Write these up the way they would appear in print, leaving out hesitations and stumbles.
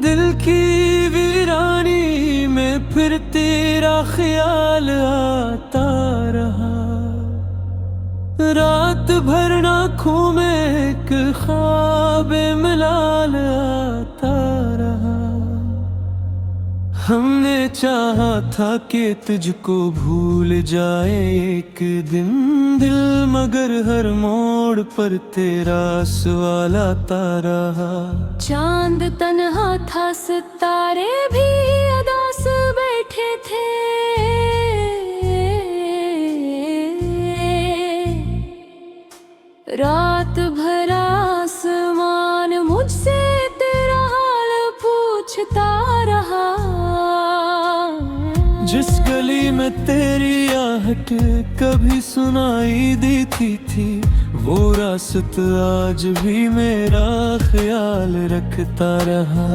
दिल की वीरानी में फिर तेरा ख्याल आता रहा। रात भर आँखों में एक ख्वाब मिलाल आता रहा। हमने चाहा था कि तुझको भूल जाए एक दिन दिल, मगर हर मोड़ पर तेरा सवाल आता रहा। चांद तन्हा था, सितारे भी उदास बैठे थे। रात भर आसमान मुझसे तेरा हाल पूछता रहा। जिस गली में तेरी आहट कभी सुनाई देती थी, वो रास्ता आज भी मेरा ख्याल रखता रहा।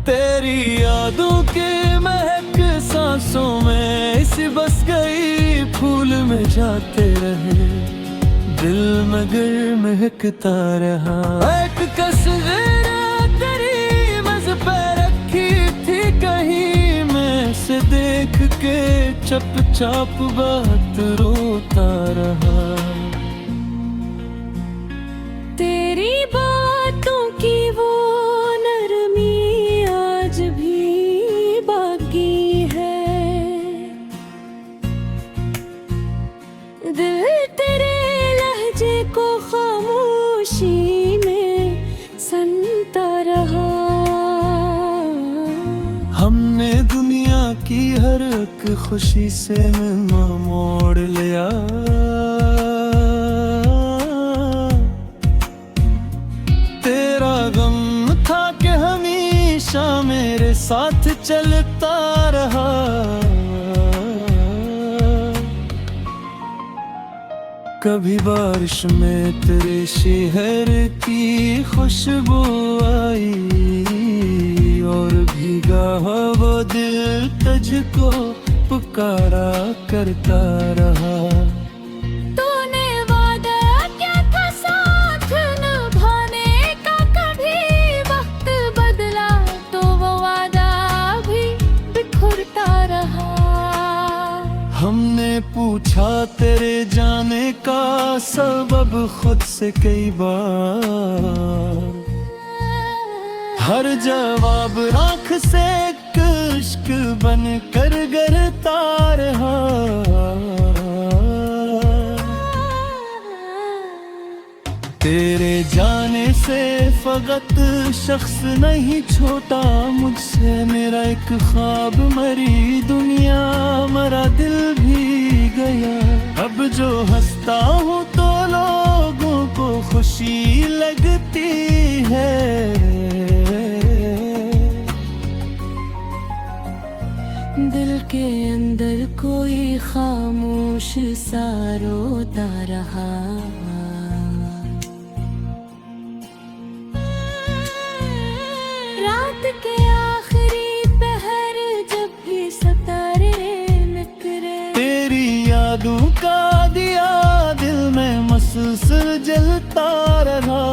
तेरी यादों के महक सांसों में इस बस गई, फूल में जाते रहे दिल मगर महकता रहा। एक तस्वीर तेरी मज़ पे रखी थी कहीं, मैं से देख के चुपचाप बात रोता रहा। तेरी बातों की वो नरमी आज भी बाकी है। दिल तेरे लहजे को खामोशी में सुनता रहा। हमने दुनिया की हर एक खुशी से मुंह मोड़ लिया। तेरा गम था कि हमेशा मेरे साथ चलता रहा। कभी बारिश में तेरे शहर की खुशबू आई, और भीगा हुआ दिल तुझको पुकारा करता रहा। तूने वादा क्या था साथ निभाने का, कभी वक्त बदला तो वो वादा भी बिखरता रहा। हमने पूछा तेरे जाने का सबब खुद से कई बार, हर जवाब आँख से इश्क बन कर गिरता रहा। तेरे जाने से फकत शख्स नहीं छोटा मुझसे, मेरा एक ख्वाब मरी दुनिया, मरा दिल भी गया। अब जो हंसता हूँ तो लोगों को खुशी लगती है। दिल के अंदर कोई खामोश सा रोता रहा। रात के आखिरी पहर जब भी सितारे निकले, तेरी यादों का दिया दिल में मुसलसल जलता रहा।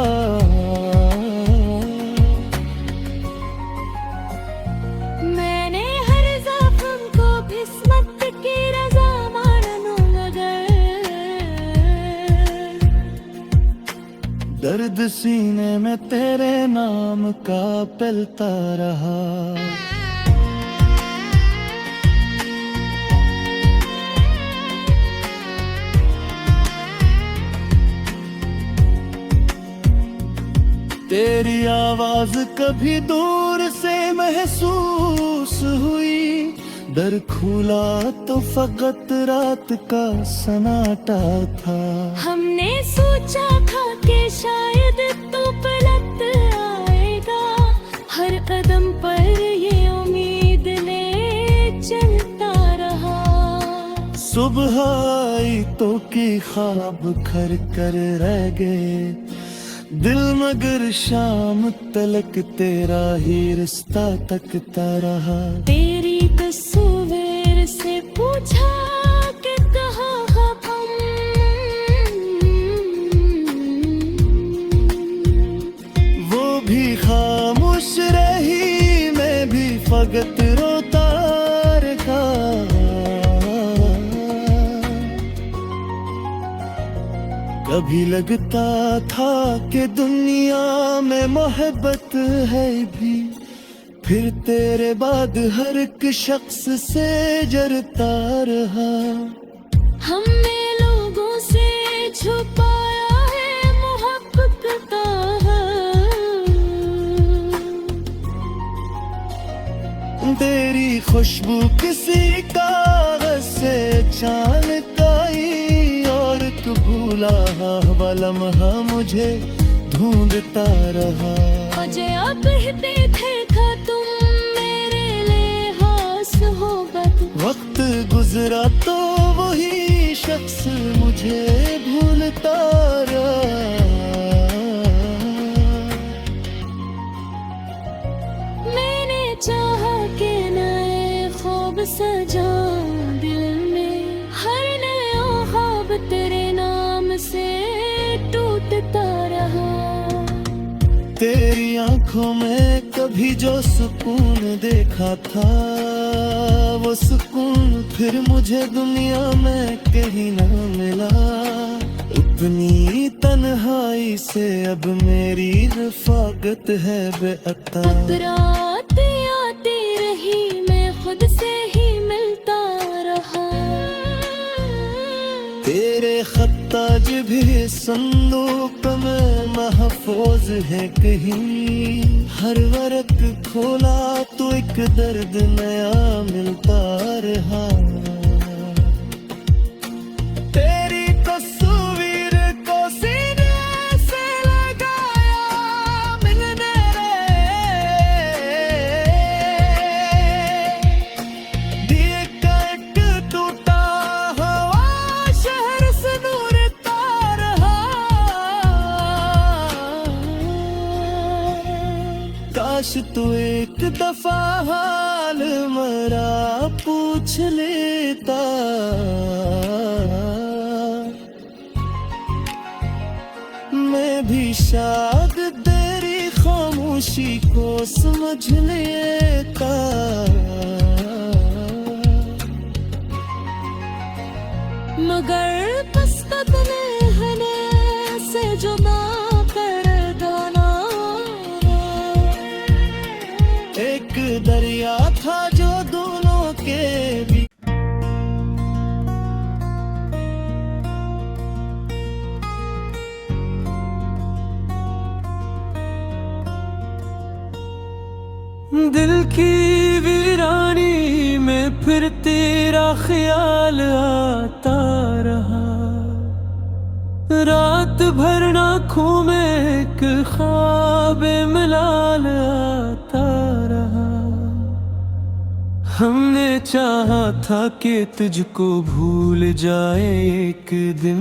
मैंने हर ज़ख्म को किस्मत की रज़ा मानूं, मगर दर्द सीने में तेरे नाम का पलता रहा। तेरी आवाज कभी दूर से महसूस हुई, दर खुला तो फकत रात का सन्नाटा था। हमने सोचा था कि शायद तू पलट आएगा, हर कदम पर ये उम्मीद ले चलता रहा। सुबह आई तो की ख्वाब खर कर रह गए दिल, मगर शाम तलक तेरा ही रिश्ता तकता रहा। तेरी तस्वीर से पूछा कि कहाँ हम, वो भी खामोश रही कभी लगता था कि दुनिया में मोहब्बत है भी, फिर तेरे बाद हर एक शख्स से जरता रहा। हमने लोगों से छुपाया है मोहब्बत का तेरी खुशबू किसी कागज से छानकाई, और तू भूला हुआ लम्हा मुझे ढूंढता रहा। मुझे अब कहते थे था तुम मेरे लिहाज होगा तू, वक्त गुजरा तो वही शख्स मुझे भूलता रहा। मैंने चाहा कि नए ख्वाब सजा दिल में, हर नया ख्वाब तेरे नाम से टूटता रहा। तेरी आंखों में कभी जो सुकून देखा था, वो सुकून फिर मुझे दुनिया में कहीं ना मिला। इतनी तन्हाई से अब मेरी रफाकत है बेअता। अब रात आती रही मैं खुद से ही मिलता रहा। तेरे खत आज भी संदूक में महफूज है कहीं, हर वरक खोला तो एक दर्द नया मिलता रहा। तेरी तस्वीर को सीने से लगाया मिलने दिए का एक टूटा हुआ शहर से दूर रहा। काश तू एक दफा हाल मेरा पूछ लेता, मैं भी शायद तेरी खामोशी को समझ लेता। मगर पसकत ने हने से जुदा कर दाना, एक दरिया था जो दोनों के भी। दिल की वीरानी में फिर तेरा ख्याल आता रहा। रात भर आँखों में एक ख्वाब मिलाल आता रहा। हमने चाहा था कि तुझको भूल जाए एक दिन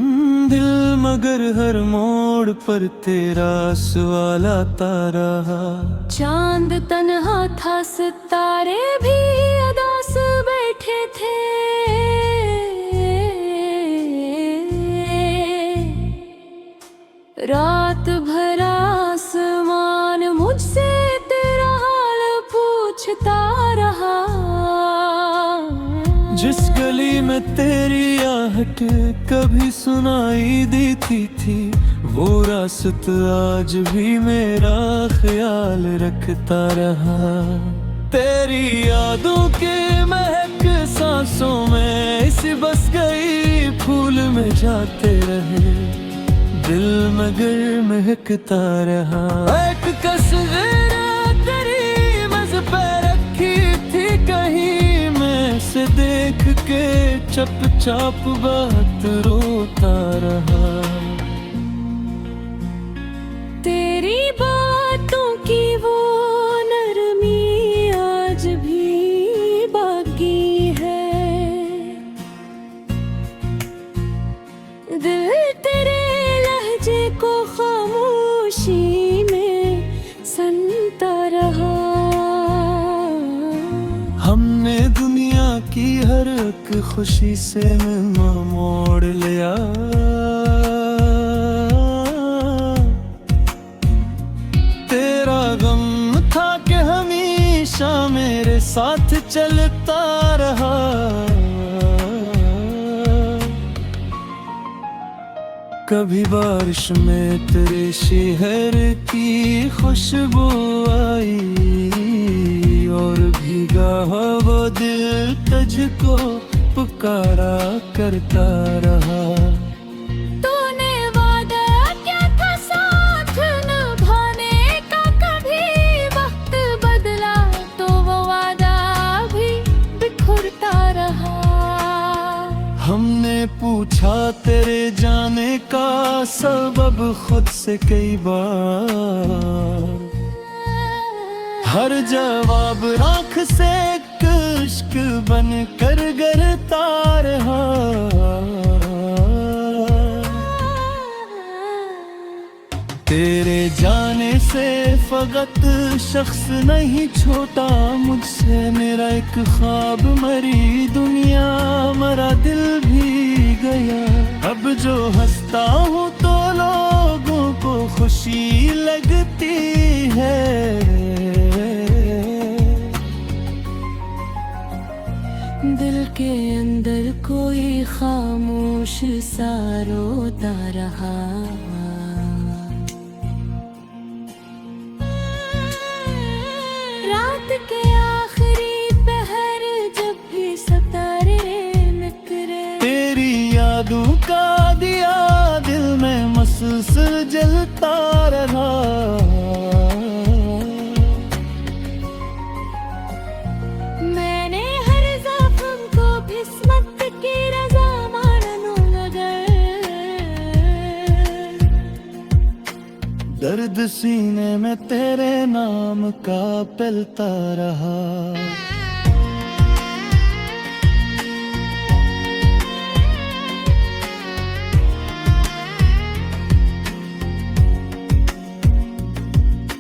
दिल, मगर हर मोड़ पर तेरा सवाल आता रहा। चांद तन्हा था सितारे भी अदास बैठे थे, रात भर आसमान मुझसे तेरा हाल पूछता रहा। जिस गली में तेरी आहट कभी सुनाई देती थी, वो रास्ता आज भी मेरा ख्याल रखता रहा। तेरी यादों के महक सांसों में इस बस गई, फूल में जाते रहे दिल मगर महकता रहा। एक तस्वीर तेरी मज़ पे रखी थी कहीं, मैं से देख के चुपचाप बात रोता रहा। तेरी बातों की वो नरमी आज भी बाकी है, दिल तेरे लहजे को खामोशी में सुनता रहा। हमने दुनिया की हर एक खुशी से मोड़ लिया, तेरा गम था कि हमेशा मेरे साथ चलता रहा। कभी बारिश में तेरे शहर की खुशबू आई, और भीगा हवा दिल तुझको पुकारा करता रहा। तूने वादा क्या था साथ निभाने का, कभी वक्त बदला तो वो वादा भी बिखरता रहा। हमने पूछा तेरे जाने का सबब खुद से कई बार, हर जवाब राख से इश्क बन कर गिरता रहा। तेरे जाने से फकत शख्स नहीं छोटा मुझसे, मेरा एक ख्वाब मरी दुनिया, मरा दिल भी गया। अब जो हंसता हूँ तो लोगों को खुशी लगती है, दिल के अंदर कोई खामोश सा रोता रहा। रात के आखिरी पहर जब भी सितारे निकले, तेरी यादों का दिया दिल में मुसलसल जलता रहा। मैंने हर ज़ख्म को किस्मत की रज़ा मानूं मगर, दर्द सीने में तेरे नाम का पलता रहा।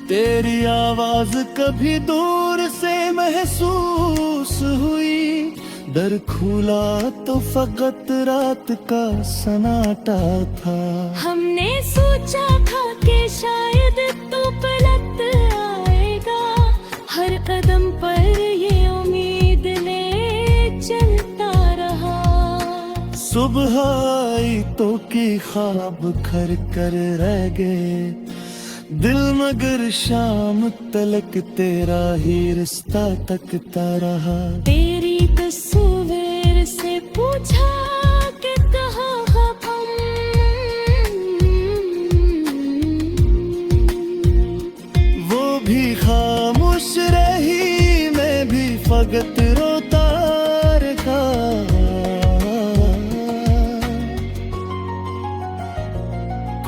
तेरी आवाज कभी दूर से महसूस हुई, दर खुला तो फकत रात का सन्नाटा था। हमने सोचा था कि शायद तू पलट आएगा, हर कदम पर ये उम्मीद ले चलता रहा। सुबह आई तो की ख्वाब खर कर रह गए दिल, मगर शाम तलक तेरा ही रिश्ता तकता रहा। तेरी तस्वीर से पूछा कि कहाँ हम, वो भी खामोश रही, मैं भी फकत रोता रहा।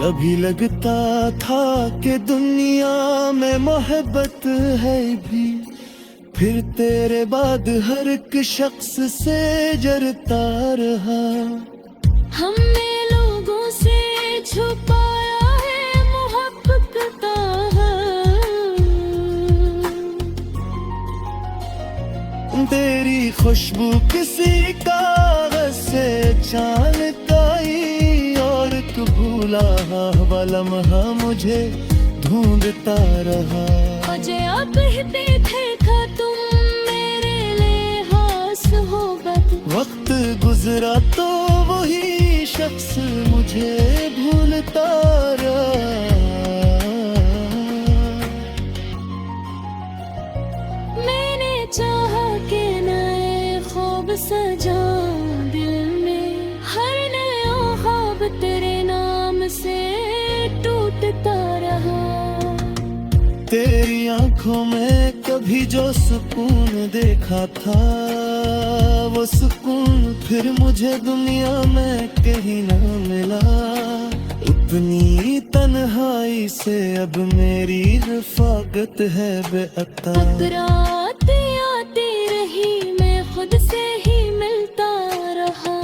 कभी लगता था कि दुनिया में मोहब्बत है भी, फिर तेरे बाद हर एक शख्स से जरता रहा। हमने लोगों से छुपाया है मोहब्बत का, तेरी खुशबू किसी कागज से छानकाई, और एक भूला हुआ लम्हा मुझे ढूंढता रहा। मुझे अब कहते थे था तुम मेरे लिए खास होगा, वक्त गुजरा तो वही शख्स मुझे भूलता रहा। मैंने चाहा कि नए ख्वाब सजा दिल में, हर नया ख्वाब तेरे नाम से टूटता रहा। तेरी आंखों में कभी जो सुकून देखा था, वो सुकून फिर मुझे दुनिया में कहीं ना मिला। उतनी तन्हाई से अब मेरी रफाकत है बेअता। रात आती रही मैं खुद से ही मिलता रहा।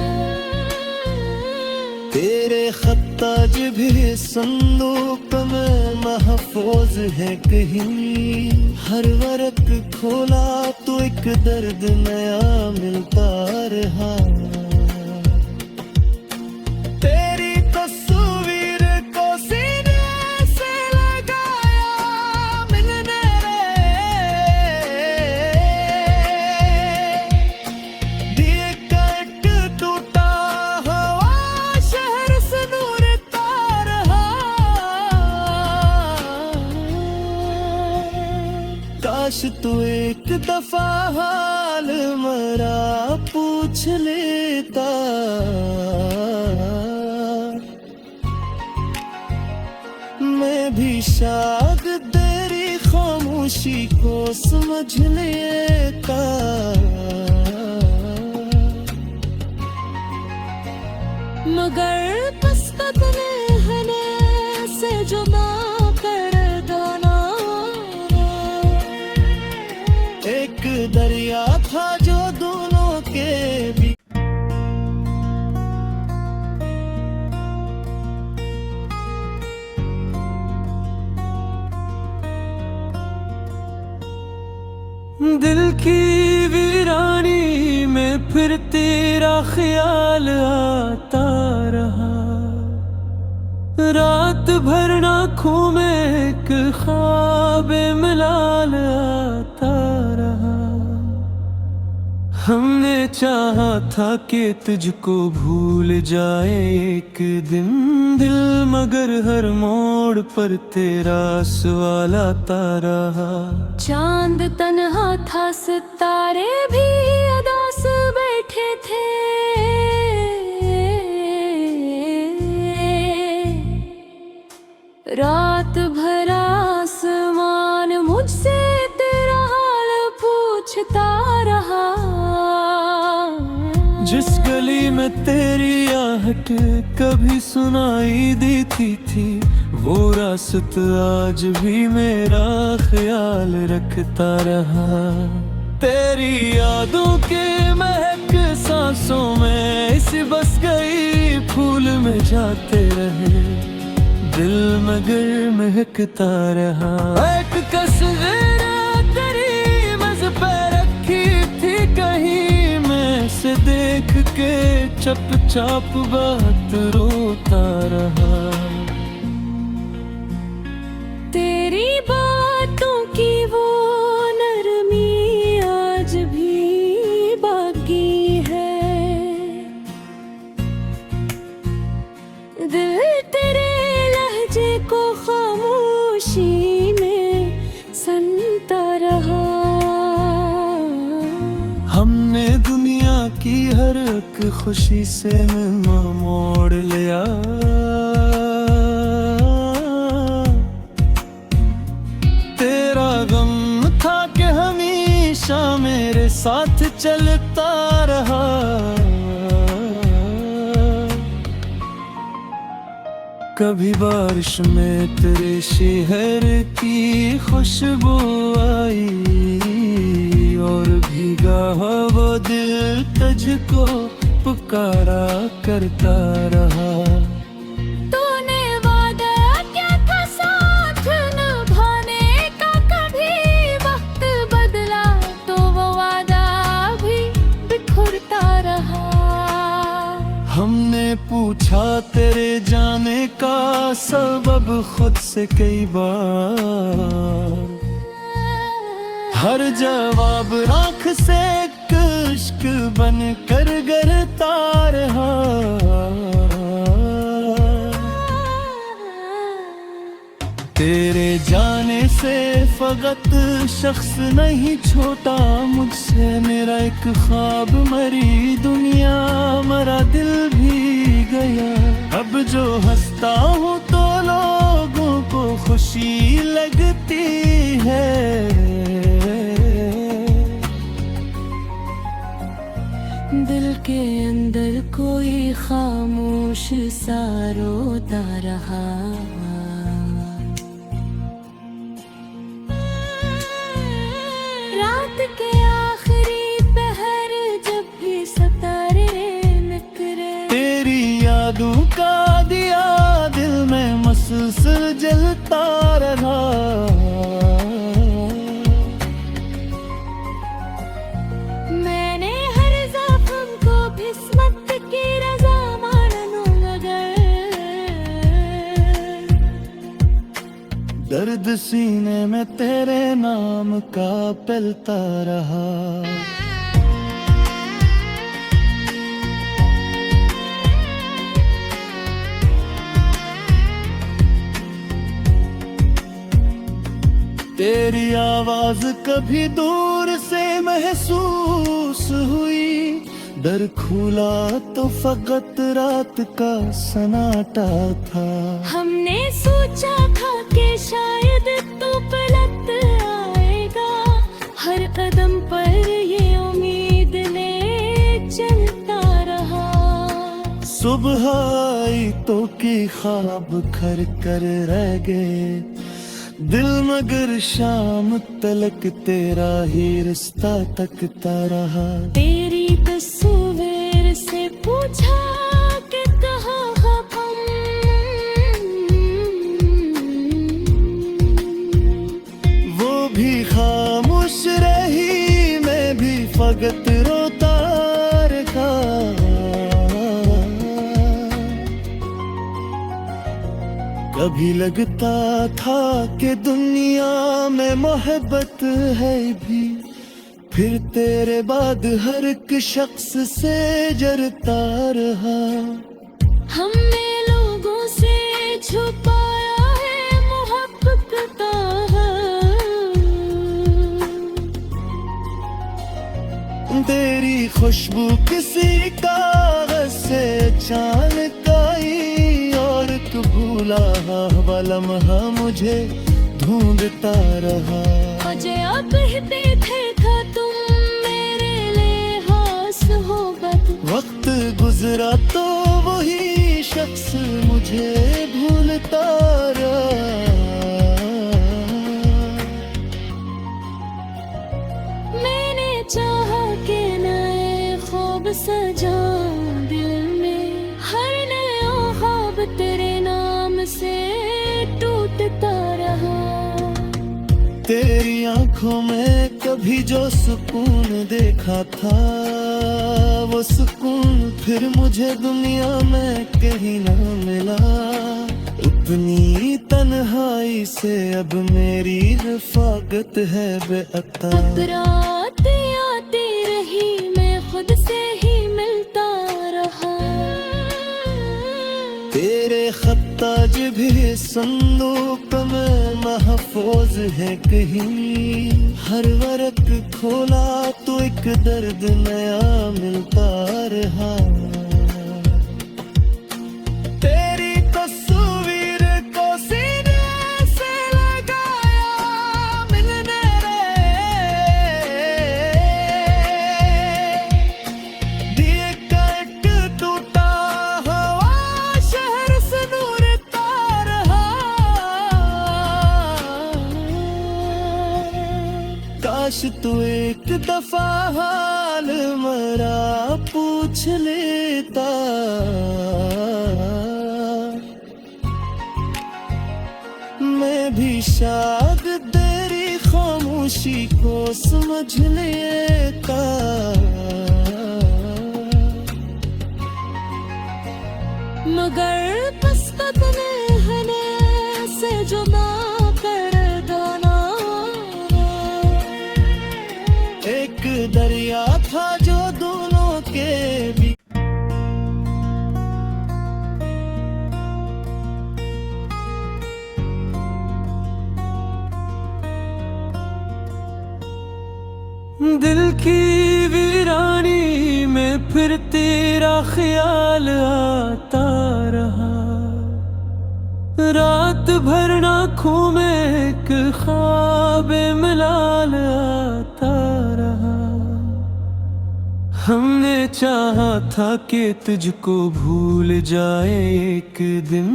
तेरे खत आज भी संदूक में महफूज है कहीं, हर वरक खोला तो एक दर्द नया मिलता रहा। तेरी तस्वीर को सीने से लगाया मिलने दिए कट टूटा हवा शहर से दूर था। तू एक दफा हाल मेरा पूछ लेता, मैं भी शायद तेरी खामोशी को समझ लेता। मगर किस्मत ने हमें से जुदा कर देना। एक दरिया था जो दोनों के बीच, दिल की वीरानी में फिर तेरा ख्याल आता रहा। रात भर आँखों में एक ख्वाब मिलाल आता रहा। हमने चाहा था कि तुझको भूल जाए एक दिन दिल, मगर हर मोड़ पर तेरा सवाल आता रहा। चांद तन्हा था, सितारे भी उदास बैठे थे। रात भर आसमान मुझसे तेरा हाल पूछता रहा। जिस गली में तेरी आहट कभी सुनाई देती थी, वो रास्त आज भी मेरा ख्याल रखता रहा। तेरी यादों के महक सांसों में इस बस गई, फूल में जाते रहे दिल मगर महकता रहा। एक तस्वीर तेरी मज़ पे रखी थी कहीं, मैं से देख के चुपचाप बात रोता रहा। तेरी बातों की वो नरमी आज भी बाकी है। दिल तेरे लहजे को खामोशी में सुनता रहा। हमने दुनिया की हर एक खुशी से मोड़ लिया। तेरा गम था कि हमेशा मेरे साथ चलता रहा। कभी बारिश में तेरे शहर की खुशबू आई, और भीगा हुआ दिल तुझको पुकारा करता रहा। तूने वादा क्या था साथ निभाने का, कभी वक्त बदला तो वो वादा भी बिखरता रहा। हमने पूछा तेरे जाने का सबब खुद से कई बार, हर जवाब आँख से इश्क बन कर गिरता रहा। तेरे जाने से फकत शख्स नहीं छोटा मुझसे, मेरा एक ख्वाब मरी दुनिया, मरा दिल भी गया। अब जो हंसता हूँ तो लोगों को खुशी लगती है। दिल के अंदर कोई खामोश सा रोता रहा। रात के आखिरी पहर जब भी सितारे निकले, तेरी यादों का दिया दिल में मुसलसल जलता रहा। मैंने हर ज़ख्म को किस्मत की रज़ा मानूं, मगर दर्द सीने में तेरे नाम का पलता रहा। तेरी आवाज कभी दूर से महसूस हुई, दर खुला तो फकत रात का सन्नाटा था। हमने सोचा था कि शायद तू पलट आएगा, हर कदम पर ये उम्मीद ने चलता रहा। सुबह आई तो की ख्वाब खर कर रह गए दिल, मगर शाम तलक तेरा ही रिश्ता तकता रहा। तेरी तस्वीर से पूछा कि कहाँ हम, वो भी खामोश रही, मैं भी फकत रोता रहा। कभी लगता था कि दुनिया में मोहब्बत है भी, फिर तेरे बाद हर एक शख्स से जरता रहा। हमने लोगों से छुपाया है मोहब्बत का, तेरी खुशबू किसी कागज से अचानक आई, और एक भूला हुआ लम्हा मुझे ढूंढता रहा। मुझे अब कहते थे था तुम मेरे लिहाज होगा तू, वक्त गुजरा तो वही शख्स मुझे भूलता रहा। मैंने चाहा कि नए ख्वाब सजाऊं दिल में, हर नया ख्वाब तेरे नाम से टूटता रहा। तेरी आंखों में कभी जो सुकून देखा था, वो सुकून फिर मुझे दुनिया में कहीं ना मिला। अपनी तन्हाई से अब मेरी रफाकत है बेअता। अब रात आती रही, मैं खुद से ही मिलता रहा। तेरे खत आज भी संदूक में महफूज है कहीं, हर वरक खोला तो एक दर्द नया मिलता रहा। तेरी तस्वीर को सीने से लगाया, मिलने दिए का एक टूटा हुआ शहर से दूर रहा। काश तू एक दफा हाल मेरा पूछ लेता, मैं भी शायद तेरी खामोशी को समझ लेता। मगर पसपत नहने से जुदा कर देना, एक दरिया था जो दोनों के बीच। दिल की वीरानी में फिर तेरा ख्याल आता रहा, रात भर आँखों में एक ख्वाब मिलाल आता रहा। हमने चाहा था कि तुझको भूल जाए एक दिन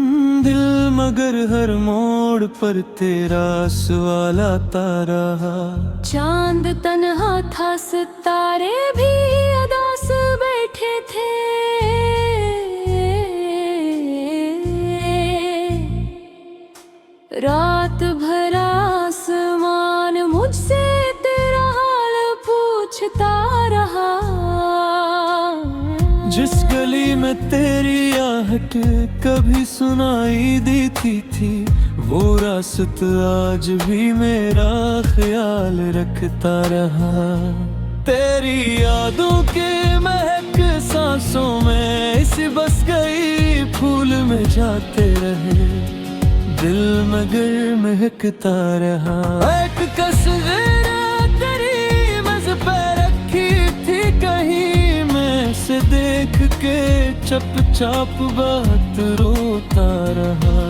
दिल, मगर हर मोड़ पर तेरा सवाल आता रहा। चांद तन्हा था, सितारे भी उदास बैठे थे। रात भर आसमान मुझसे तेरा हाल पूछता रहा। जिस गली में तेरी आहट कभी सुनाई देती थी, वो रास्त आज भी मेरा ख्याल रखता रहा। तेरी यादों के महक सांसों में इस बस गई, फूल में जाते रहे दिल मगर महकता रहा। एक तस्वीर तेरी मज़ पे रखी थी कहीं, मैं से देख के चुपचाप बात रोता रहा।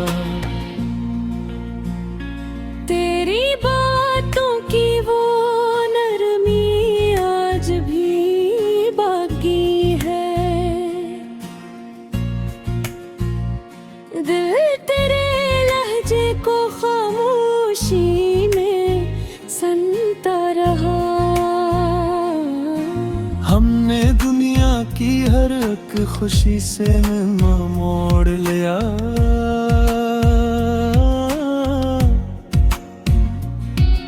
तेरी बातों की वो नरमी आज भी बाकी है, दिल तेरे लहजे को खामोशी में सुनता रहा। हमने दुनिया की हर एक खुशी से मुंह मोड़ लिया,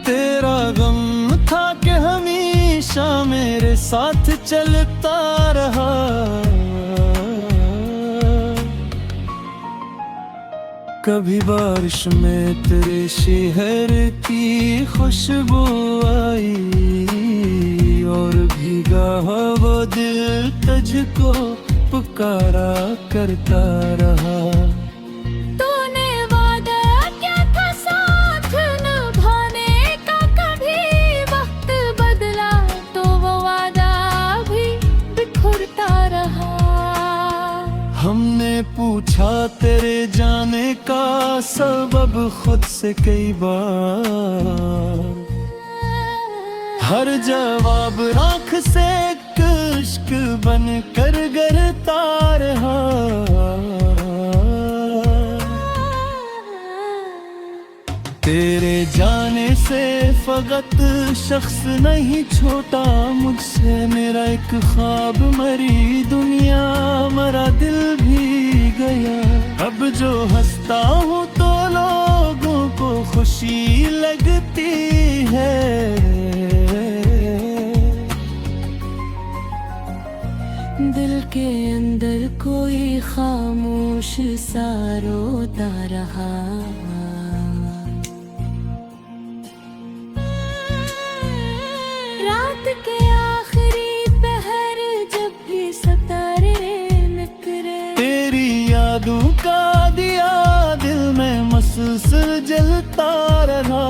तेरा गम था कि हमेशा मेरे साथ चलता रहा। कभी बारिश में तेरे शहर की खुशबू आई, और भीगा वो दिल तुझको पुकारा करता रहा। तूने वादा क्या था साथ निभाने का, कभी वक्त बदला तो वो वादा भी बिखरता रहा। हमने पूछा तेरे जाने का सबब खुद से कई बार, हर जवाब आँख से इश्क बन कर गिरता रहा। तेरे जाने से फकत शख्स नहीं छोटा मुझसे, मेरा एक ख्वाब मरी दुनिया, मरा दिल भी गया। अब जो हंसता हूँ तो लोगों को खुशी लगती है, दिल के अंदर कोई खामोश सा रोता रहा। रात के आखिरी पहर जब भी सितारे निकले, तेरी यादों का दिया दिल में मुसलसल जलता रहा।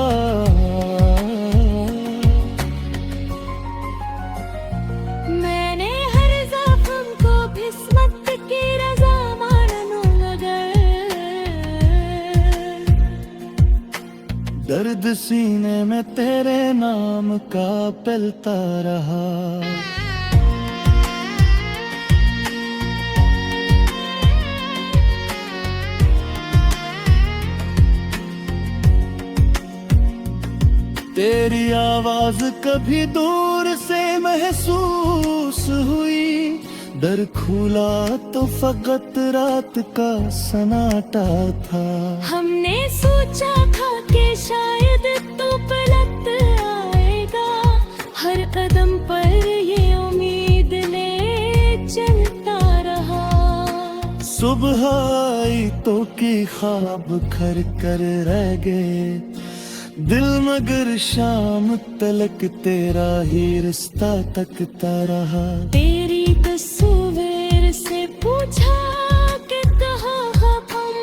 मैंने हर ज़ख्म को किस्मत की रज़ा मानूं मगर, दर्द सीने में तेरे नाम का पलता रहा। तेरी आवाज कभी दूर से महसूस हुई, दर खुला तो फकत रात का सन्नाटा था। हमने सोचा था कि शायद तू पलट आएगा, हर कदम पर ये उम्मीद ले चलता रहा। सुबह आई तो की ख्वाब खर कर रह गए, दिल मगर शाम तलक तेरा ही रिश्ता तकता रहा। तेरी तस्वीर से पूछा कि कहाँ हम,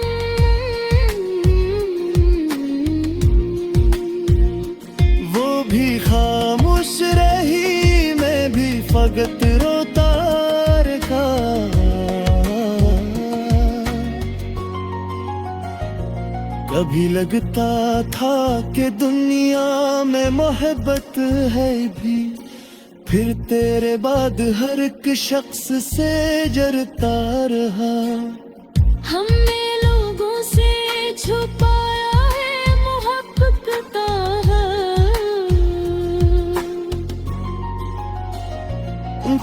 वो भी खामोश रही, मैं भी फकत रोता रहा। कभी लगता था कि दुनिया में मोहब्बत है भी, फिर तेरे बाद हर एक शख्स से जरता रहा। हमने लोगों से छुपाया है मोहब्बत का,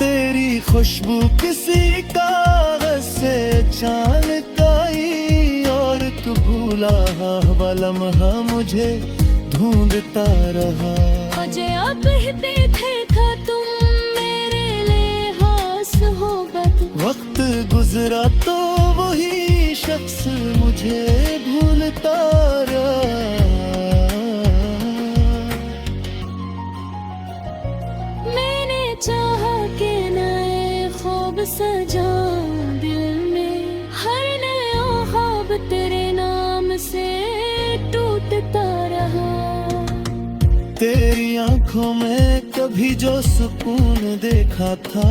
तेरी खुशबू किसी कागज से छलकाई, और तू भूला हुआ लम्हा मुझे ढूंढता रहा। मुझे अब कहते थे था तुम मेरे लिए खास होगा तू, वक्त गुजरा तो वही शख्स मुझे भूलता रहा। मैंने चाहा कि नए ख्वाब सजाऊं दिल में, हर नया ख्वाब तेरे नाम से तेरी आंखों में कभी जो सुकून देखा था,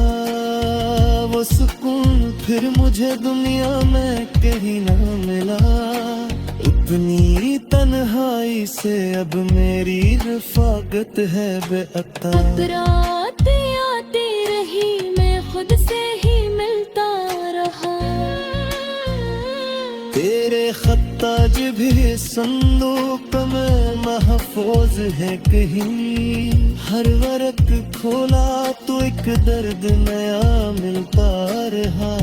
वो सुकून फिर मुझे दुनिया में कहीं ना मिला। इतनी तन्हाई से अब मेरी रफाकत है बेअता। अब रात आती रही, मैं खुद से ही मिलता रहा। तेरे खत्ताज भी संदूक में महफूज है कहीं। हर वरक खोला तो एक दर्द नया मिलता रहा।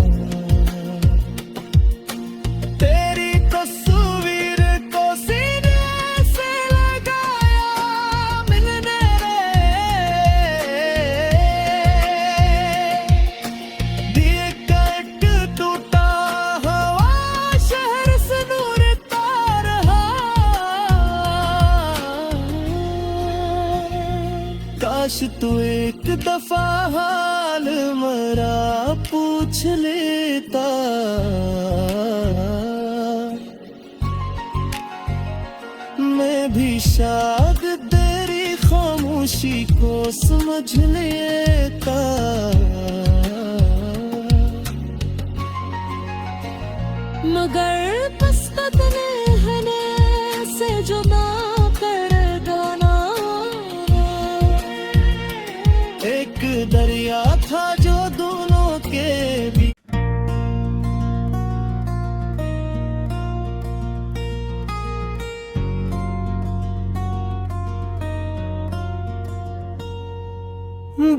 तेरी तस्वीर को सीने से लगाया मिलने दिए कट टूटा हवा शहर से नूर रहा। काश तू एक दफा हाल मरा पूछ लेता। मैं भी शायद तेरी खामोशी को समझ लेता। मगर पसकत ने से जुदा कर गाना। एक दरिया था जो दोनों के भी।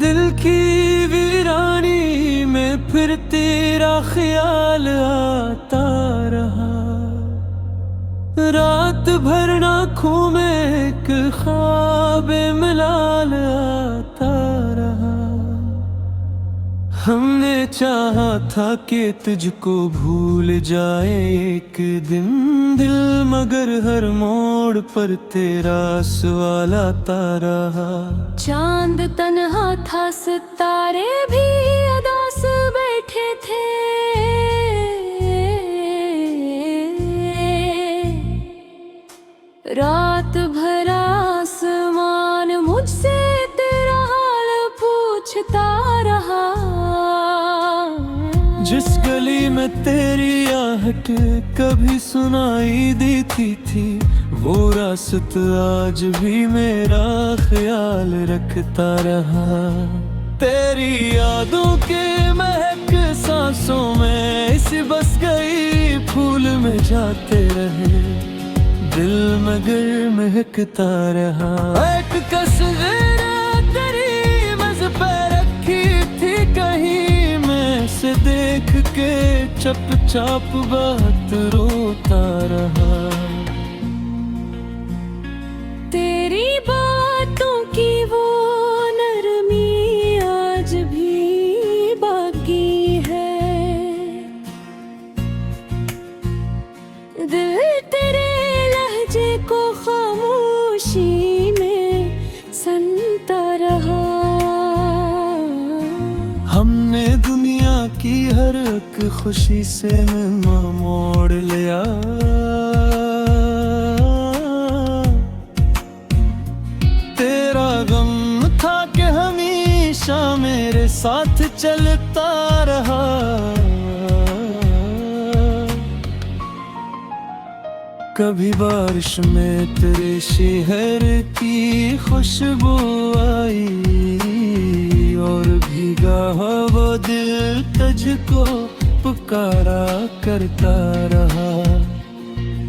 दिल की वीरानी में फिर तेरा ख्याल आता रहा। रात भर आँखों में एक ख्वाब मिलाल आता रहा। हमने चाहा था कि तुझको भूल जाए एक दिन दिल, मगर हर मोड़ पर तेरा सवाल आता रहा। चांद तन्हा था, सितारे भी उदास बैठे थे। रात भर आसमान मुझसे तेरा हाल पूछता रहा। जिस गली में तेरी आहट कभी सुनाई देती थी, वो रास्ता आज भी मेरा ख्याल रखता रहा। तेरी यादों के महक सांसों में इस बस गई, फूल में जाते रहे दिल मगर महकता रहा। एक तस्वीर तेरी मज़ पे रखी थी कहीं, मैं से देख के चुपचाप बात रोता रहा। तेरी बातों की वो नरमी आज भी बाकी है। दिल तेरे लहजे को खामोशी में सुनता रहा। हमने दुनिया की हर एक खुशी से मोड़ लिया। तेरा गम था कि हमेशा मेरे साथ चलता रहा। कभी बारिश में तेरे शहर की खुशबू आई, और भीगा हुआ दिल तुझको पुकारा करता रहा।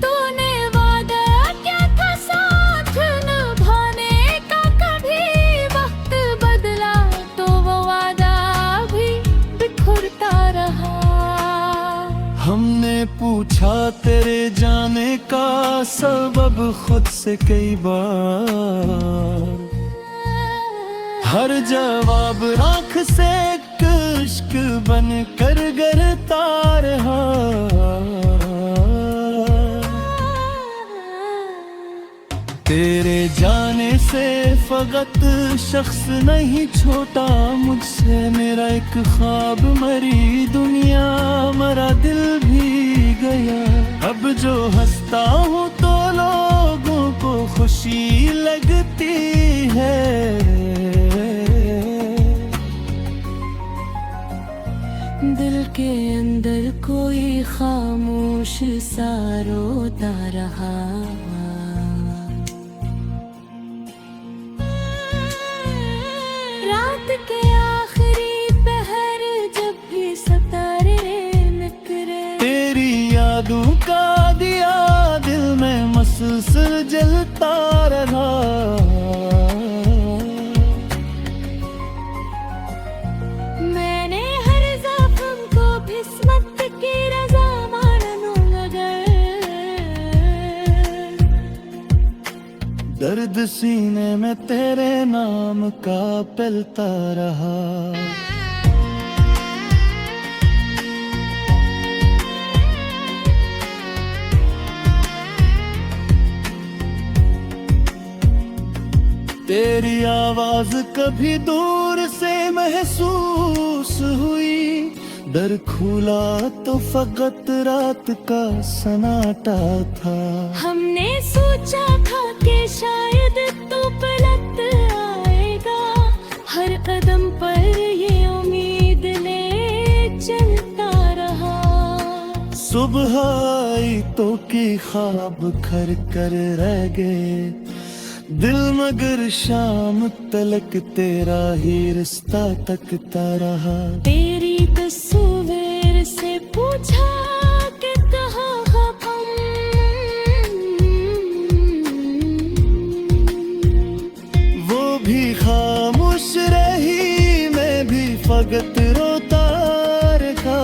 तूने वादा क्या था साथ निभाने का, कभी वक्त बदला तो वो वादा भी बिखरता रहा। हमने पूछा तेरे जाने का सबब खुद से कई बार, हर जवाब आँख से इश्क बन कर गिरता रहा। तेरे जाने से फकत शख्स नहीं छोटा मुझसे, मेरा एक ख्वाब मरी दुनिया मरा दिल भी गया। अब जो हंसता हूँ तो लोगों को खुशी लगती दिल के अंदर कोई खामोश सा रोता रहा। रात के आखिरी पहर जब भी सितारे निकले, तेरी यादों का दिया दिल में मसलसल जलता रहा। मैंने हर ज़ख्म को किस्मत की रज़ा मान लूं मगर दर्द सीने में तेरे नाम का पलता रहा। तेरी आवाज कभी दूर से महसूस हुई, दर खुला तो फकत रात का सन्नाटा था। हमने सोचा था कि शायद तू पलट आएगा, हर कदम पर ये उम्मीद ले चलता रहा। सुबह आई तो की ख्वाब खर कर रह गए दिल, मगर शाम तलक तेरा ही रिश्ता तकता रहा। तेरी तस्वीर से पूछा कि कहाँ हम, वो भी खामोश रही, मैं भी फकत रोता रहा।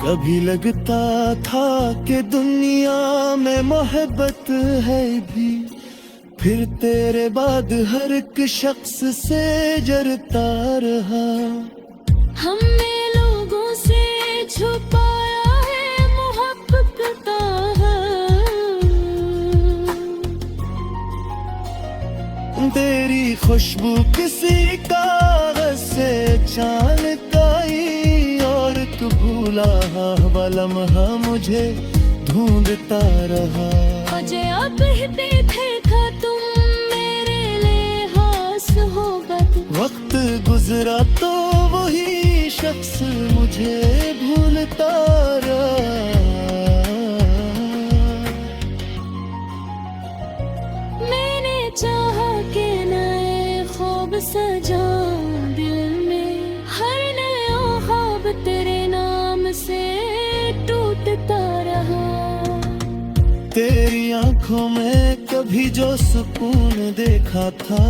कभी लगता था कि दुनिया में मोहब्बत है भी, फिर तेरे बाद हर एक शख्स से जरता रहा। हमने लोगों से छुपाया है मोहब्बत का, तेरी खुशबू किसी कागज से छानकाई, और तू भूला हुआ लम्हा मुझे ढूंढता रहा। मुझे अब कहते थे था तुम मेरे लिए खास होगा तू। वक्त गुजरा तो वही शख्स मुझे भूलता रहा। मैंने चाहा कि नए ख्वाब सजाऊं दिल में, हर नया ख्वाब तेरे नाम से टूटता रहा। तेरी आंखों में कभी जो सुकून देखा था,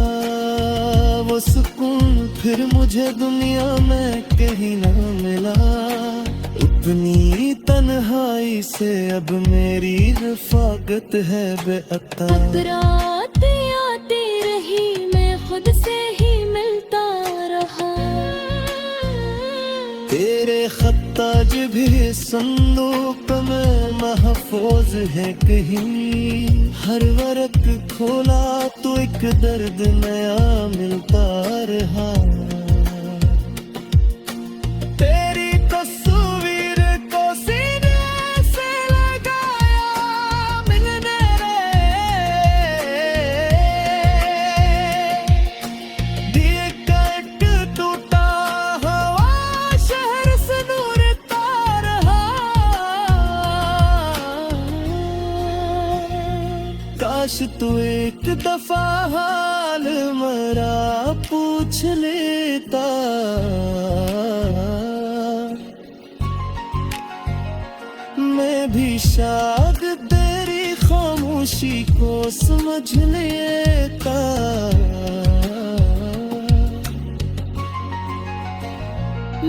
वो सुकून फिर मुझे दुनिया में कहीं ना मिला। उतनी तन्हाई से अब मेरी रफाकत है बेअता। रात आती रही मैं खुद से ही मिलता रहा। तेरे खत आज भी संदूक में महफूज है कहीं, हर वरक खोला तो एक दर्द नया मिलता रहा। तेरी तस्वीर को सीने से लगाया मिलने रे, दिए का एक टूटा हवा शहर से दूर रहा। काश तू एक दफा हाल मेरा पूछ लेता, मैं भी शायद तेरी खामोशी को समझ लेता।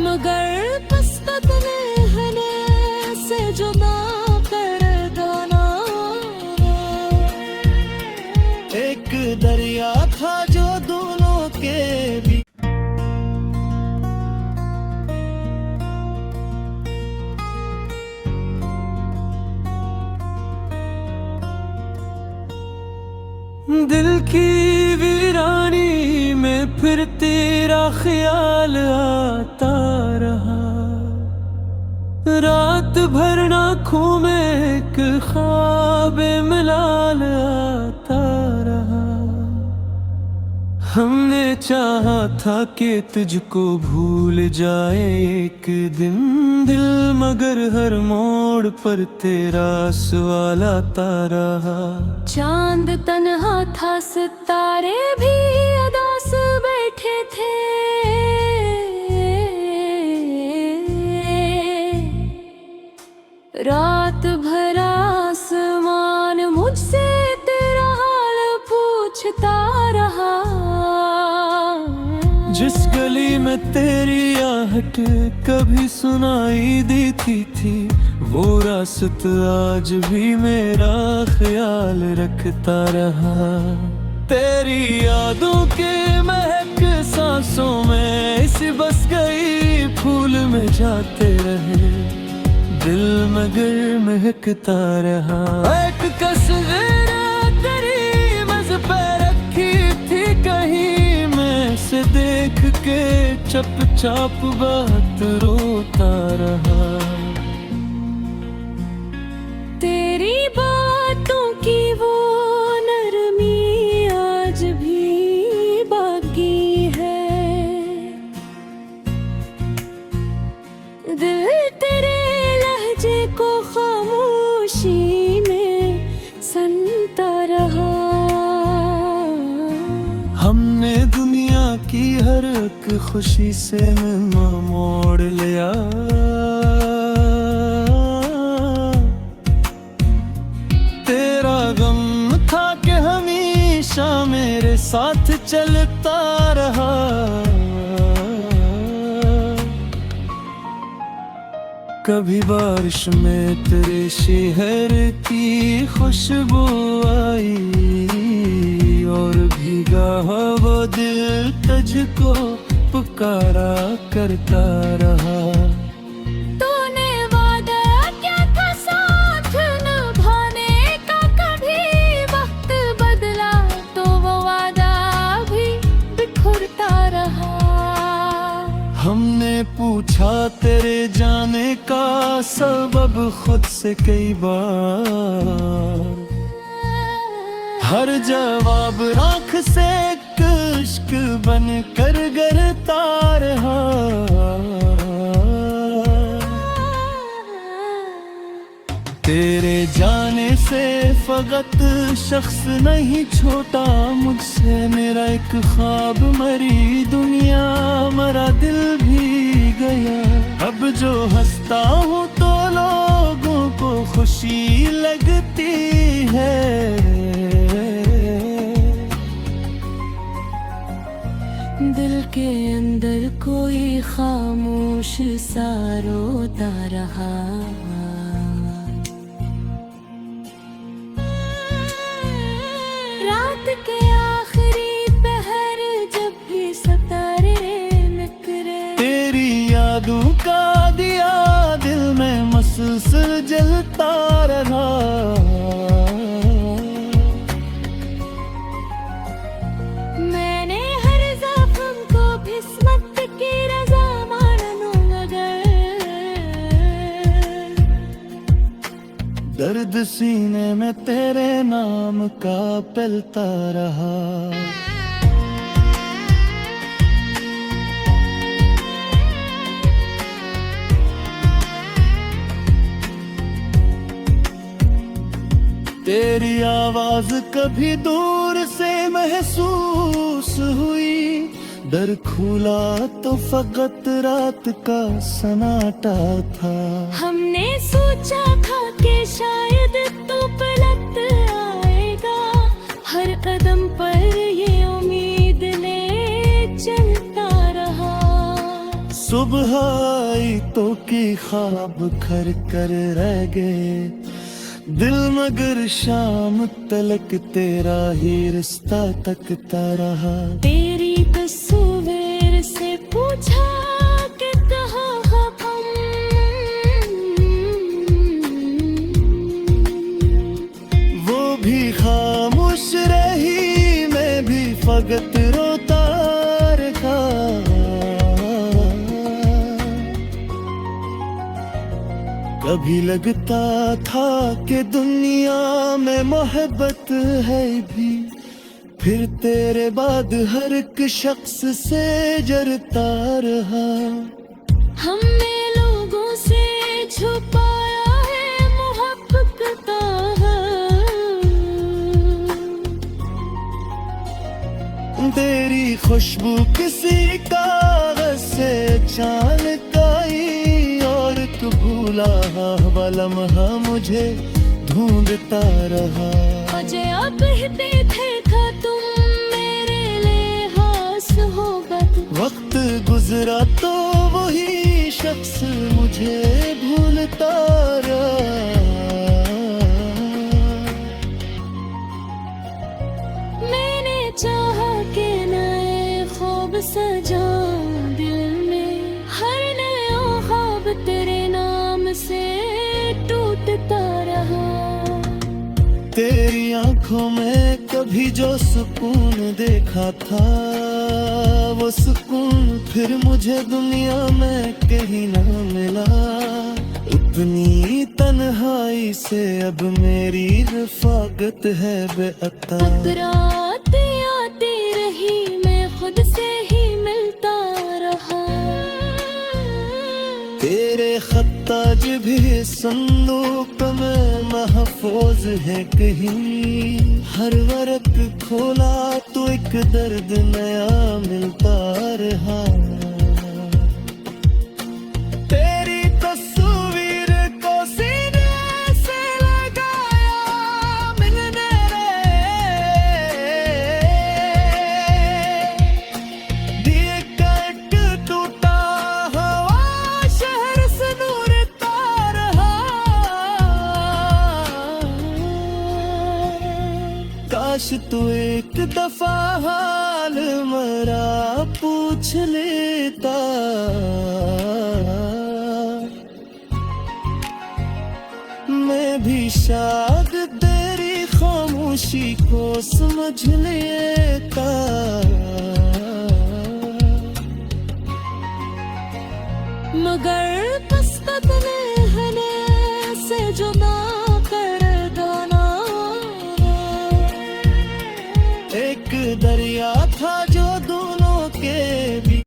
मगर कस्मत ने हमें से जुदा कर देना। एक दरिया था जो दोनों के भी, दिल की वीरानी में फिर तेरा ख्याल आता रहा। रात भर आँखों में एक ख्वाब मिलाल आता रहा। हमने चाहा था कि तुझको भूल जाए एक दिन दिल, मगर हर मोड़ पर तेरा सवाल आता रहा। चांद तन्हा था, सितारे भी उदास बैठे थे। रात भर आसमान मुझसे तेरा हाल पूछता रहा। जिस गली में तेरी आहट कभी सुनाई देती थी, वो रास्ता आज भी मेरा ख्याल रखता रहा। तेरी यादों के महक सांसों में इस बस गई, फूल में जाते रहे दिल मगर महकता रहा। एक तस्वीर तेरी मज़ पे रखी थी कहीं, मैं से देख के चुपचाप बात रोता रहा। तेरी बातों की वो नरमी आज भी बाकी है। दिल तेरे लहजे को खामोशी में सुनता रहा। हमने दुनिया की हर एक खुशी से मोड़ लिया। तेरा गम था कि हमेशा मेरे साथ चलता रहा। कभी बारिश में तेरे शहर की खुशबू आई, और भीगा हुआ दिल तुझको पुकारा करता रहा। तूने वादा क्या था साथ निभाने का, कभी वक्त बदला तो वो वादा भी बिखरता रहा। हमने पूछा तेरे जाने का सबब खुद से कई बार, हर जवाब आँख से इश्क बन कर गिरता रहा। तेरे जाने से फकत शख्स नहीं छोटा मुझसे, मेरा एक ख्वाब मरी दुनिया, मरा दिल भी गया। अब जो हंसता हूँ तो लोगों को खुशी लगती है। दिल के अंदर कोई खामोश सा रोता रहा। रात के आखिरी पहर जब भी सितारे निकले, तेरी यादों का दिया दिल में मुसलसल जलता रहा। मैंने हर ज़ख्म को किस्मत की रज़ा मानूं, मगर दर्द सीने में तेरे नाम का पलता रहा। तेरी आवाज कभी दूर से महसूस हुई, दर खुला तो फकत रात का सन्नाटा था। हमने सोचा था कि शायद तू पलट आएगा, हर कदम पर ये उम्मीद ले चलता रहा। सुबह आई तो की ख्वाब खर कर रह गए दिल, मगर शाम तलक तेरा ही रिश्ता तकता रहा। तेरी तस्वीर से पूछा कि कहाँ हम, वो भी खामोश रही, मैं भी फकत रोता रहा। कभी लगता था कि दुनिया में मोहब्बत है भी, फिर तेरे बाद हर एक शख्स से जरता रहा। हमने लोगों से छुपाया है मोहब्बत का तेरी खुशबू किसी कागज से छलकाई और तू भूला हुआ लम्हा मुझे ढूंढता रहा। मुझे अब कहते थे था तुम मेरे लिए खास होगा तू। वक्त गुजरा तो वही शख्स मुझे भूलता रहा। मैंने चाहा कि नए ख्वाब सजा दिल में, हर नया ख्वाब तेरे नाम से टूटता रहा। तेरी आंखों में कभी जो सुकून देखा था, वो सुकून फिर मुझे दुनिया में कहीं ना मिला। उतनी तन्हाई से अब मेरी रफाकत है बेअता। रात आती रही मैं खुद से ही मिलता रहा। तेरे खत्ताज भी संदूक में महफूज है कहीं। हर वरक खोला तो एक दर्द नया मिलता रहा। तेरी तस्वीर को सीने से लगाया मिलने दिए कट टूटा हवा शहर से नूर रहा। काश तू एक दफा हाल मरा पूछ लेता। मैं भी शायद तेरी खामोशी को समझ लेता। मगर किस्मत ने हमें से जुदा कर देना। एक दरिया था जो दोनों के बीच।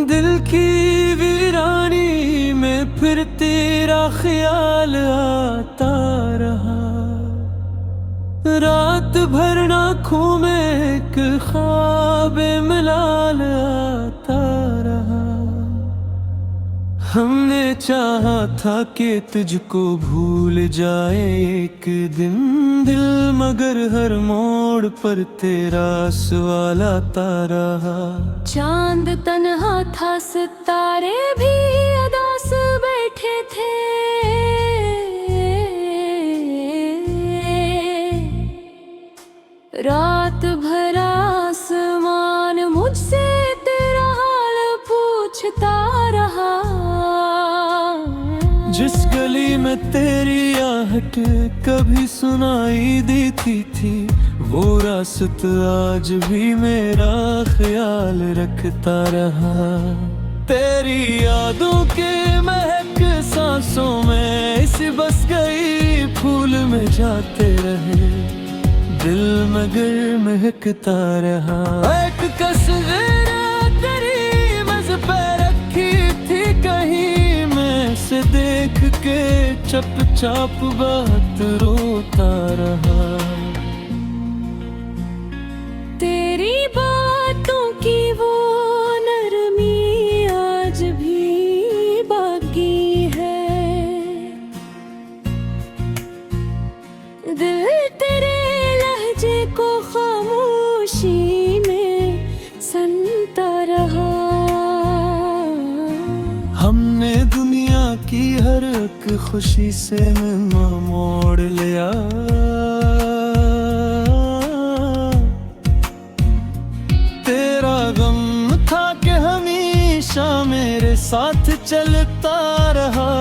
दिल की वीरानी में फिर तेरा ख्याल आता रहा। रात भर आँखों में एक ख्वाब मिलाल आता रहा। हमने चाहा था कि तुझको भूल जाए एक दिन दिल, मगर हर मोड़ पर तेरा सवाल आता रहा। चांद तन्हा था सितारे भी अदास बैठे थे। रात भर आसमान मुझसे तेरा हाल पूछता रहा। जिस गली में तेरी आहट कभी सुनाई देती थी, वो रास्ता आज भी मेरा ख्याल रखता रहा। तेरी यादों के महक सांसों में इस बस गई, फूल में जाते रहे दिल मगर महकता रहा। एक तस्वीर तेरी मज़ पे रखी थी कहीं, मैं से देख के चुपचाप बात रोता रहा। तेरी बातों की वो नरमी आज भी बाकी है। दिल तेरे लहजे को खामोशी में सुनता रहा। हमने दुनिया की हर एक खुशी से मोड़ लिया। तेरा गम था कि हमेशा मेरे साथ चलता रहा।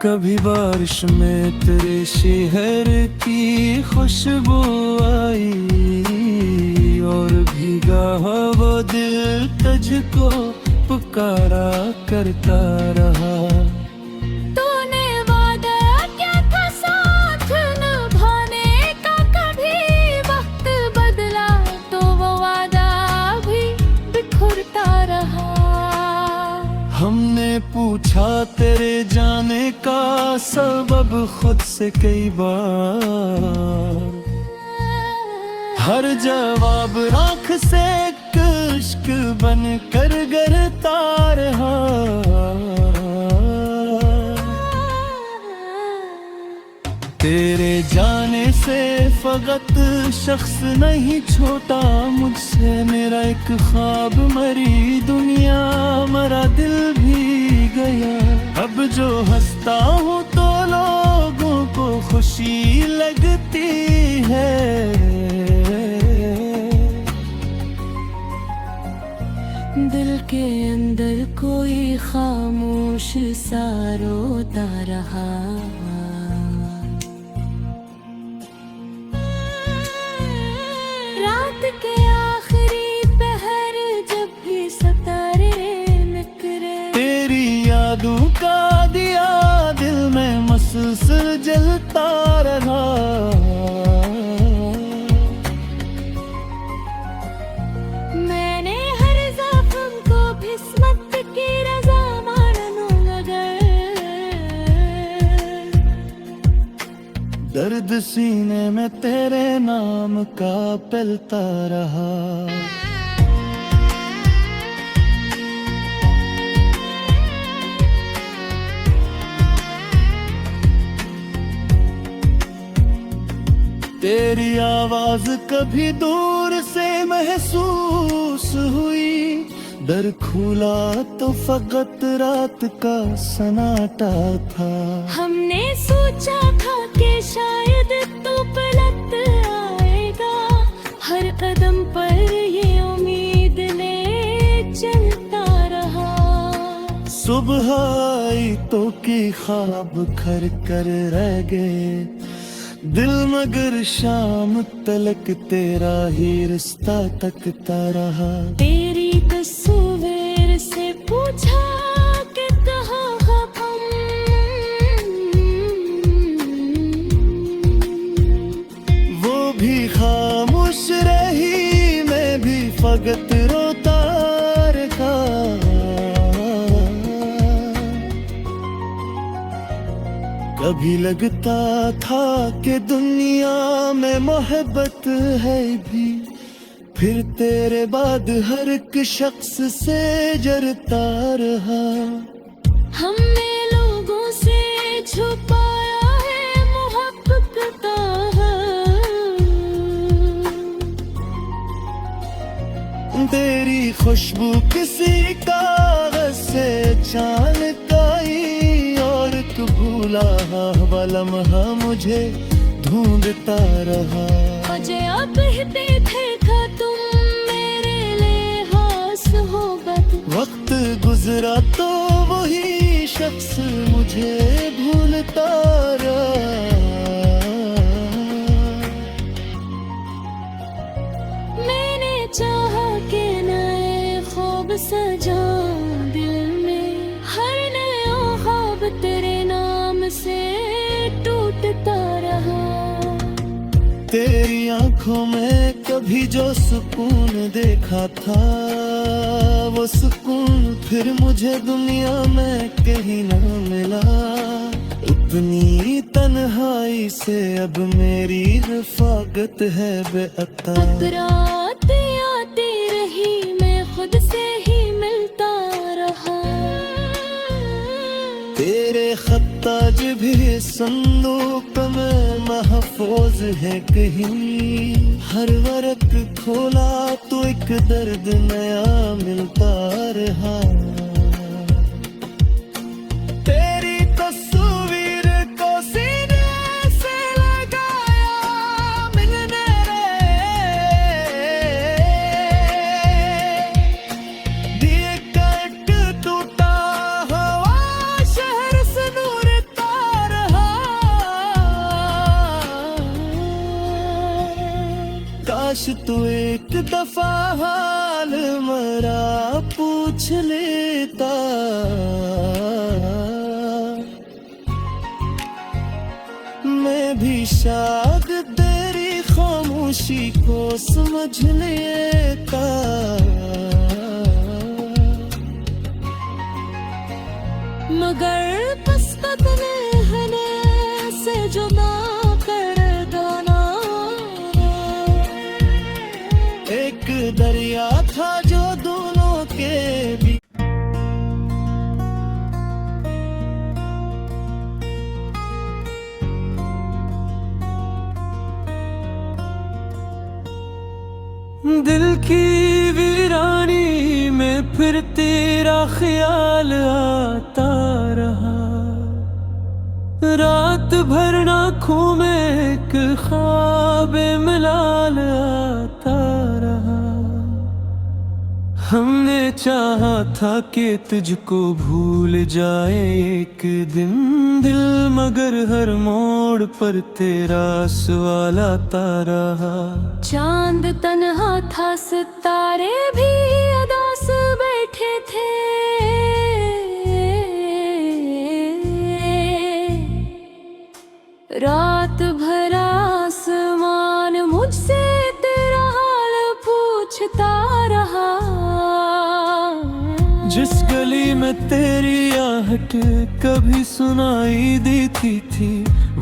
कभी बारिश में तेरे शहर की खुशबू आई और भीगा वो दिल तुझको पुकारा करता रहा। तूने वादा क्या था साथ निभाने का, कभी वक्त बदला तो वो वादा भी बिखरता रहा। हमने पूछा तेरे जाने का सबब खुद से कई बार, हर जवाब राख से इश्क बन कर गिरता रहा। तेरे जाने से फकत शख्स नहीं छोटा मुझसे, मेरा एक ख्वाब मरी दुनिया, मरा दिल भी गया। अब जो हंसता हूँ तो लोगों को खुशी लगती है, दिल के अंदर कोई खामोश सा रोता रहा। रात के आखिरी पहर जब भी सितारे निकले, तेरी यादों का दिया दिल में मसलसल जलता रहा। मैंने हर ज़ख्म को किस्मत की रज़ा मानूंगा दर्द सीने में तेरे नाम का पलता रहा। तेरी आवाज कभी दूर से महसूस हुई, दर खुला तो फकत रात का सन्नाटा था। हमने सोचा था कि शायद तू पलट आएगा, हर कदम पर ये उम्मीद ने चलता रहा। सुबह आई तो की ख्वाब खर कर रह गए दिल, मगर शाम तलक तेरा ही रिश्ता तकता रहा। तेरी तस्वीर से पूछा कि कहाँ हम, वो भी खामोश रही, मैं भी फकत रोता रहा। कभी लगता था कि दुनिया में मोहब्बत है भी, फिर तेरे बाद हर एक शख्स से जरता रहा। हमने लोगों से छुपाया है मोहब्बत का, तेरी खुशबू किसी कागज से छलकाई, और तू भूला हुआ लम्हा मुझे ढूंढता रहा। मुझे अब कहते थे था तुम मेरे लिए खास होगा तू, वक्त गुजरा तो वही शख्स मुझे भूलता रहा। मैंने चाहा कि नए ख्वाब सजा दिल में, हर नया ख्वाब तेरे नाम से टूटता रहा। तेरी आंखों में कभी जो सुकून देखा था, वो सुकून फिर मुझे दुनिया में कहीं ना मिला। इतनी तन्हाई से अब मेरी रफाकत है बेअता। रात आती रही मैं खुद से ही मिलता रहा। तेरे खत आज भी संदूक में महफूज है कहीं, हर वरक खोला तो एक दर्द नया मिलता रहा। तेरी तस्वीर को सीने से लगाया मिलने दिए कट टूटा हवा शहर से नूर रहा। काश तू एक दफा हाल मरा पूछ लेता, मैं भी शायद तेरी खामोशी को समझ लेता। मगर किस्मत ने हमें से जुदा कर देना, एक दरिया था जो दोनों के बीच। दिल की वीरानी में फिर तेरा ख्याल आता रहा, रात भर आँखों में एक ख्वाब मिलाल आता रहा। हमने चाहा था कि तुझको भूल जाए एक दिन दिल, मगर हर मोड़ पर तेरा सवाल आता रहा। चांद तन्हा था सितारे भी उदास बैठे थे, रात भर आसमान मुझसे तेरा हाल पूछता रहा। जिस गली में तेरी आहट कभी सुनाई देती थी,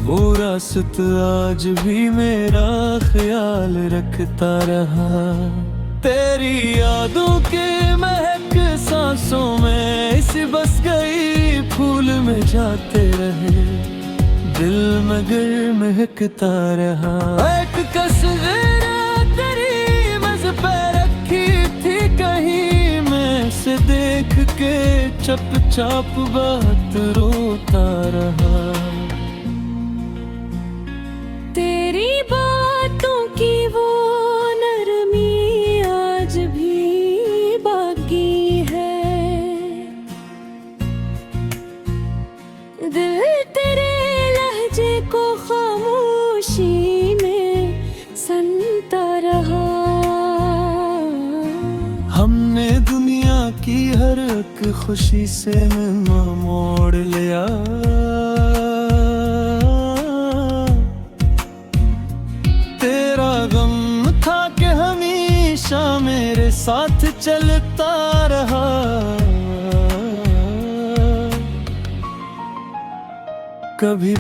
वो रास्त आज भी मेरा ख्याल रखता रहा। तेरी यादों के महक सांसों में इस बस गई, फूल में जाते रहे दिल मगर महकता रहा। एक तस्वीर तेरी मज़ पे रखी थी कहीं, मैं से देख के चुपचाप बात रोता रहा। तेरी बातों की वो नरमी आज भी बाकी है, दिल तेरे लहजे को खामोशी में सुनता रहा। हमने दुनिया की हर एक खुशी से मोड़ लिया, तेरा गम था कि हमेशा मेरे साथ चलता रहा। कभी